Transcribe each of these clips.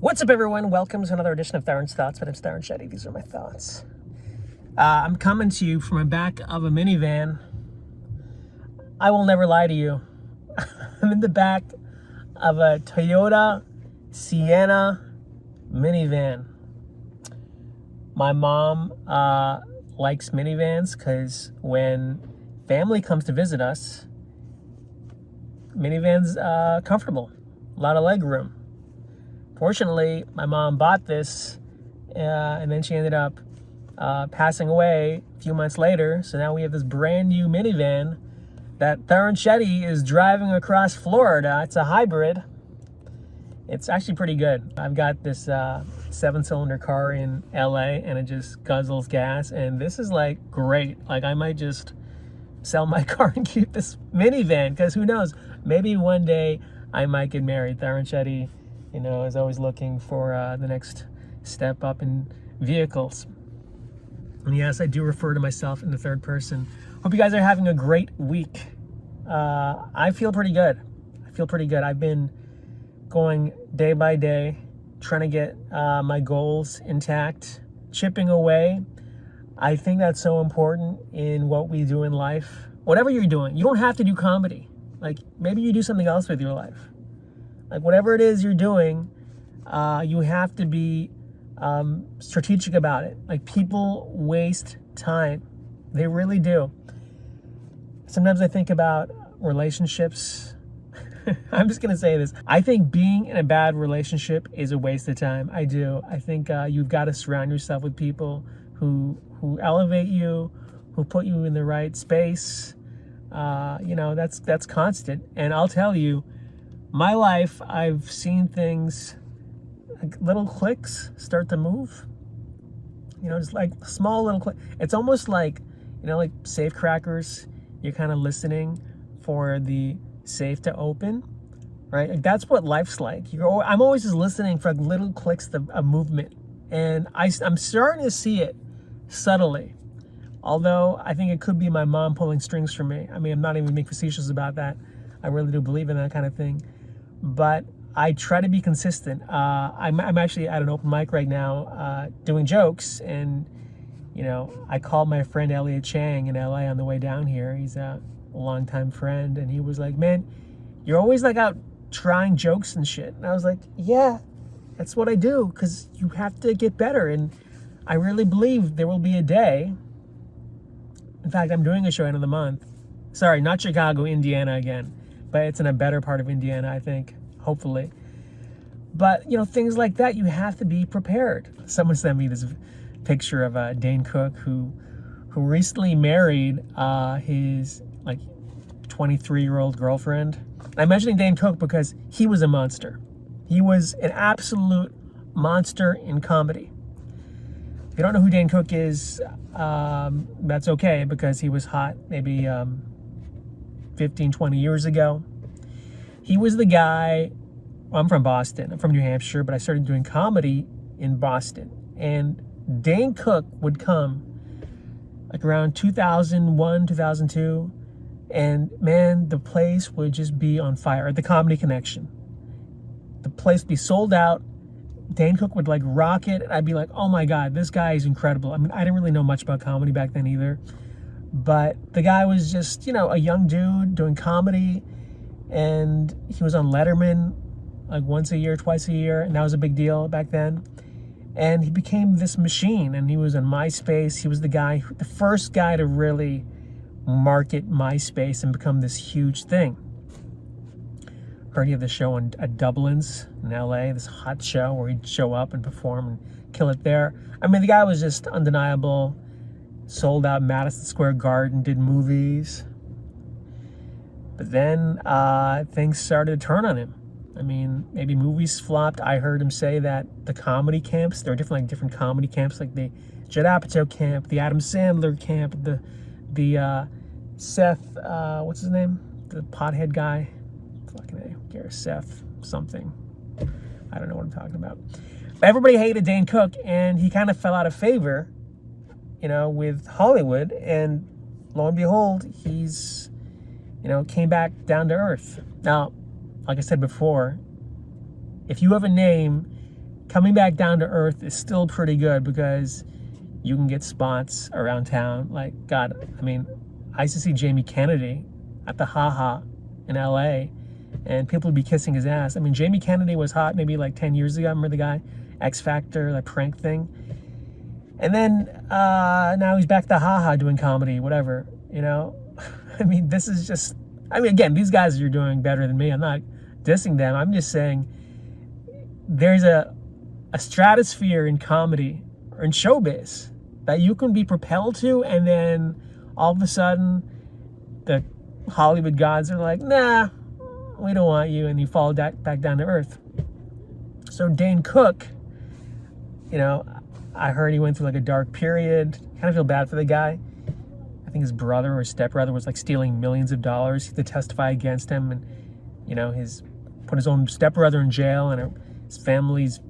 What's up, everyone? Welcome to another edition of Tarun's Thoughts. My name's Tarun Shetty. These are my thoughts. I'm coming to you from the back of a minivan. I will never lie to you. I'm in the back of a Toyota Sienna minivan. My mom likes minivans because when family comes to visit us, minivan's comfortable. A lot of leg room. Fortunately, my mom bought this and then she ended up passing away a few months later. So now we have this brand new minivan that Tarun Shetty is driving across Florida. It's a hybrid. It's actually pretty good. I've got this 7-cylinder car in LA and it just guzzles gas. And this is like great. Like I might just sell my car and keep this minivan because who knows? Maybe one day I might get married. Tarun Shetty, is always looking for the next step up in vehicles. And yes, I do refer to myself in the third person. Hope you guys are having a great week. I feel pretty good. I've been going day by day, trying to get my goals intact, chipping away. I think that's so important in what we do in life. Whatever you're doing, you don't have to do comedy. Like maybe you do something else with your life. Like whatever it is you're doing, you have to be strategic about it. Like people waste time. They really do. Sometimes I think about relationships. I'm just going to say this. I think being in a bad relationship is a waste of time. I do. I think you've got to surround yourself with people who elevate you, who put you in the right space. That's constant. And I'll tell you, my life, I've seen things, like little clicks start to move. Just like small little click. It's almost like, like safe crackers. You're kind of listening for the safe to open, right? Like that's what life's like. I'm always just listening for little clicks of movement. And I'm starting to see it subtly. Although I think it could be my mom pulling strings for me. I mean, I'm not even being facetious about that. I really do believe in that kind of thing. But I try to be consistent. I'm actually at an open mic right now doing jokes. And, I called my friend Elliot Chang in LA on the way down here. He's a longtime friend. And he was like, man, you're always like out trying jokes and shit. And I was like, yeah, that's what I do. Because you have to get better. And I really believe there will be a day. In fact, I'm doing a show end of the month. Sorry, not Chicago, Indiana again. But it's in a better part of Indiana, I think, hopefully. But, things like that, you have to be prepared. Someone sent me this picture of Dane Cook, who recently married his, 23-year-old girlfriend. I'm mentioning Dane Cook because he was a monster. He was an absolute monster in comedy. If you don't know who Dane Cook is, that's okay because he was hot maybe 15, 20 years ago. He was the guy, I'm from Boston, I'm from New Hampshire, but I started doing comedy in Boston. And Dane Cook would come like around 2001, 2002, and man, the place would just be on fire at the Comedy Connection. The place would be sold out. Dane Cook would rock it. I'd be like, oh my God, this guy is incredible. I mean, I didn't really know much about comedy back then either. But the guy was just, a young dude doing comedy. And he was on Letterman once a year, twice a year. And that was a big deal back then. And he became this machine. And he was on MySpace. He was the first guy to really market MySpace and become this huge thing. Heard he had the show at Dublin's in LA, this hot show where he'd show up and perform and kill it there. I mean, the guy was just undeniable. Sold out Madison Square Garden, did movies. But then things started to turn on him. I mean, maybe movies flopped. I heard him say that the comedy camps, there are different comedy camps, like the Judd Apatow camp, the Adam Sandler camp, the Seth, what's his name? The pothead guy. Fucking A, who cares? Seth something. I don't know what I'm talking about. But everybody hated Dane Cook, and he kind of fell out of favor, with Hollywood. And lo and behold, he's, came back down to earth. Now, like I said before, if you have a name coming back down to earth is still pretty good because you can get spots around town. Like, God, I mean, I used to see Jamie Kennedy at the Haha in LA, and people would be kissing his ass. I mean, Jamie Kennedy was hot maybe like 10 years ago. I remember the guy, X Factor, that prank thing. And then now he's back to Haha doing comedy, whatever, you know? I mean, this is just, I mean, again, these guys are doing better than me. I'm not dissing them. I'm just saying there's a stratosphere in comedy or in showbiz that you can be propelled to, and then all of a sudden the Hollywood gods are like, nah, we don't want you, and you fall back down to earth. So Dane Cook, you know, I heard he went through like a dark period. Kind of feel bad for the guy. I think his brother or stepbrother was like stealing millions of dollars. He had to testify against him, and you know, put his own stepbrother in jail, and his family's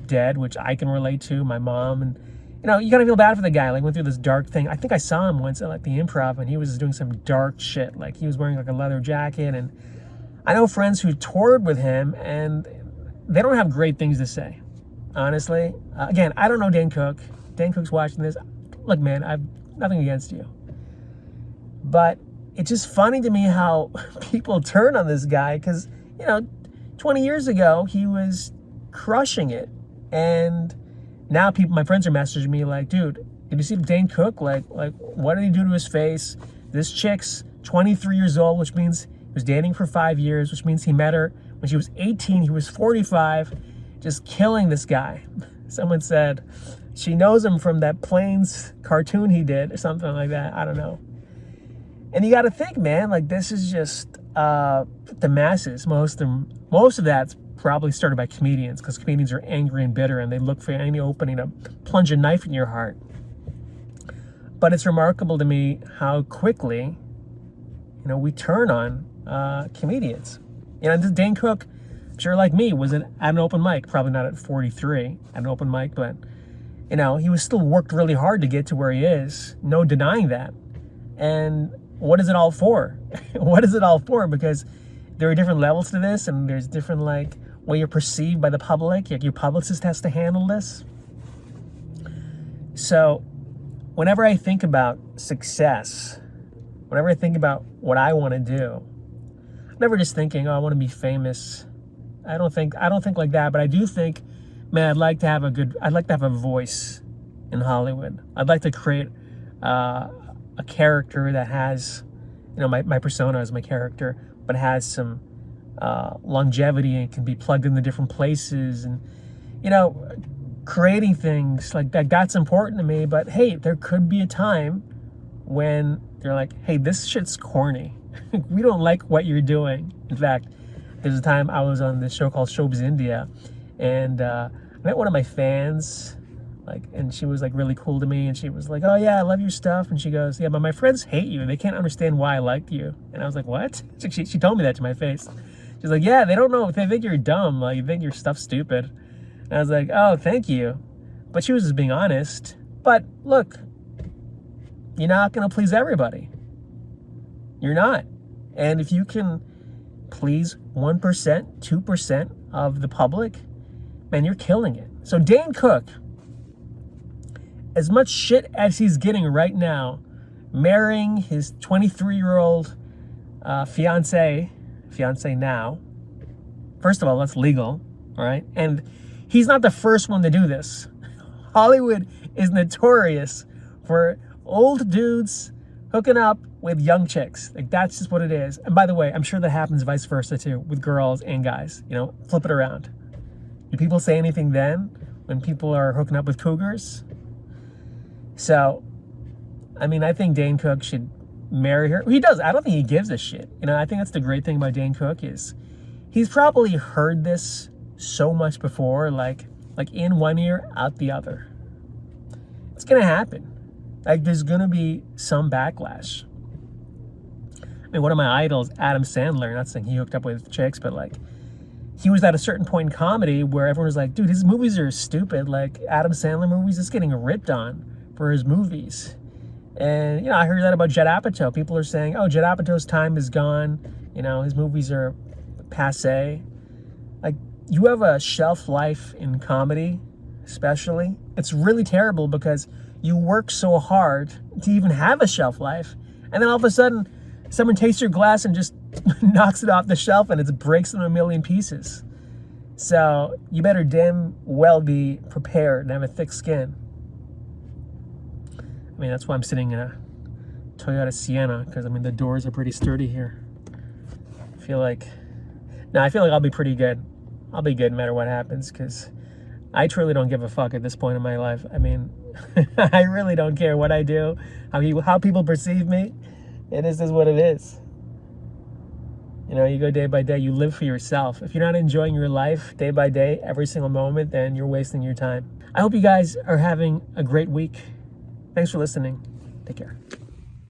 dead, which I can relate to, my mom. And you know, you gotta feel bad for the guy. Like, went through this dark thing. I think I saw him once at like the Improv, and he was doing some dark shit. Like, he was wearing like a leather jacket, and I know friends who toured with him, and they don't have great things to say, honestly. Again, I don't know Dane Cook. Dane Cook's watching this. Look, man, I've nothing against you, but it's just funny to me how people turn on this guy, because, you know, 20 years ago he was crushing it, and now my friends are messaging me like, dude, did you see Dane Cook? Like what did he do to his face? This chick's 23 years old, which means he was dating for 5 years, which means he met her when she was 18. He was 45, just killing this guy. Someone said she knows him from that Planes cartoon he did or something like that. I don't know. And you got to think, man, like, this is just the masses. Most of that's probably started by comedians, because comedians are angry and bitter, and they look for any opening to plunge a knife in your heart. But it's remarkable to me how quickly, you know, we turn on comedians. You know, Dane Cook, I'm sure like me, was at an open mic, probably not at 43 at an open mic, but, you know, he was still worked really hard to get to where he is. No denying that. And what is it all for? What is it all for? Because there are different levels to this, and there's different, like, way you're perceived by the public. Like, your publicist has to handle this. So whenever I think about success, whenever I think about what I want to do, I'm never just thinking, oh, I want to be famous. I don't think like that, but I do think, man, I'd like to have a voice in Hollywood. I'd like to create a character that has, you know, my persona is my character, but has some longevity and can be plugged into different places, and, you know, creating things like that. That's important to me. But hey, there could be a time when they're like, hey, this shit's corny. We don't like what you're doing. In fact, there's a time I was on this show called Showbiz India, and I met one of my fans, like, and she was like really cool to me, and she was like, oh yeah, I love your stuff. And she goes, yeah, but my friends hate you. They can't understand why I liked you. And I was like, what? She told me that to my face. She's like, yeah, they don't know. They think you're dumb. Like, you think your stuff's stupid. And I was like, oh, thank you. But she was just being honest. But look, you're not going to please everybody. You're not. And if you can please 1%, 2% of the public, man, you're killing it. So Dane Cook, as much shit as he's getting right now, marrying his 23-year-old fiance now, first of all, that's legal, all right? And he's not the first one to do this. Hollywood is notorious for old dudes hooking up with young chicks. Like, that's just what it is. And by the way, I'm sure that happens vice versa too, with girls and guys. You know, flip it around. Do people say anything then when people are hooking up with cougars? So, I mean, I think Dane Cook should marry her. He does. I don't think he gives a shit. You know, I think that's the great thing about Dane Cook is he's probably heard this so much before, like in one ear, out the other. It's gonna happen. Like, there's gonna be some backlash. I mean, one of my idols, Adam Sandler, not saying he hooked up with chicks, but like, he was at a certain point in comedy where everyone was like, dude, his movies are stupid. Like, Adam Sandler movies, is getting ripped on for his movies. And, you know, I heard that about Judd Apatow. People are saying, oh, Judd Apatow's time is gone. You know, his movies are passé. Like, you have a shelf life in comedy, especially. It's really terrible because you work so hard to even have a shelf life, and then all of a sudden someone takes your glass and just knocks it off the shelf and it breaks into a million pieces. So you better damn well be prepared and have a thick skin. I mean, that's why I'm sitting in a Toyota Sienna, because I mean the doors are pretty sturdy here. I feel like I'll be pretty good. I'll be good no matter what happens, because I truly don't give a fuck at this point in my life. I mean, I really don't care what I do, how people perceive me. It is what it is. You know, you go day by day, you live for yourself. If you're not enjoying your life day by day, every single moment, then you're wasting your time. I hope you guys are having a great week. Thanks for listening. Take care.